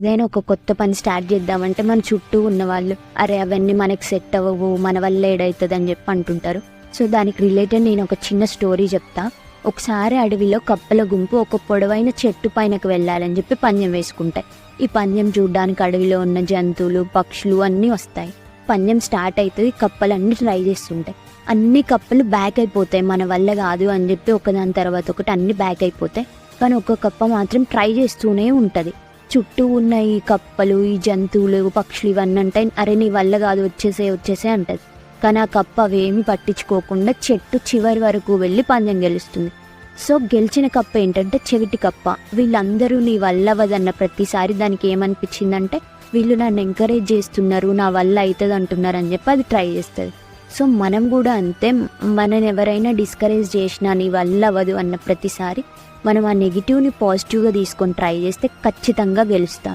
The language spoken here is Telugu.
ఏదైనా ఒక కొత్త పని స్టార్ట్ చేద్దామంటే మన చుట్టూ ఉన్నవాళ్ళు అరే అవన్నీ మనకి సెట్ అవ్వవు, మన వల్ల ఏడవుతుంది అని చెప్పి అంటుంటారు. సో దానికి రిలేటెడ్ నేను ఒక చిన్న స్టోరీ చెప్తా. ఒకసారి అడవిలో కప్పల గుంపు ఒక పొడవైన చెట్టు పైనకు వెళ్ళాలని చెప్పి పందెం వేసుకుంటాయి. ఈ పందెం చూడడానికి అడవిలో ఉన్న జంతువులు, పక్షులు అన్నీ వస్తాయి. పందెం స్టార్ట్ అవుతుంది, కప్పలన్నీ ట్రై చేస్తుంటాయి. అన్ని కప్పలు బ్యాక్ అయిపోతాయి, మన వల్ల కాదు అని చెప్పి ఒకదాని తర్వాత ఒకటి అన్ని బ్యాక్ అయిపోతాయి. కానీ ఒక కప్ప మాత్రం ట్రై చేస్తూనే ఉంటుంది. చుట్టూ ఉన్న ఈ కప్పలు, ఈ జంతువులు, పక్షులు ఇవన్నీ అంటాయి అరే నీ వల్ల కాదు వచ్చేసే అంటది. కానీ ఆ కప్ప అవేమి పట్టించుకోకుండా చెట్టు చివరి వరకు వెళ్ళి పందెం గెలుస్తుంది. సో గెలిచిన కప్ప ఏంటంటే చెవిటి కప్ప. వీళ్ళందరూ నీ వల్ల అవ్వదన్న ప్రతిసారి దానికి ఏమనిపించిందంటే వీళ్ళు నన్ను ఎంకరేజ్ చేస్తున్నారు, నా వల్ల అవుతుంది అంటున్నారు అని చెప్పి అది ట్రై చేస్తుంది. సో మనం కూడా అంతే, మనని ఎవరైనా డిస్కరేజ్ చేసినా నీ వల్ల అవ్వదు అన్న ప్రతిసారి మనం ఆ నెగిటివ్ని పాజిటివ్గా తీసుకొని ట్రై చేస్తే ఖచ్చితంగా గెలుస్తాం.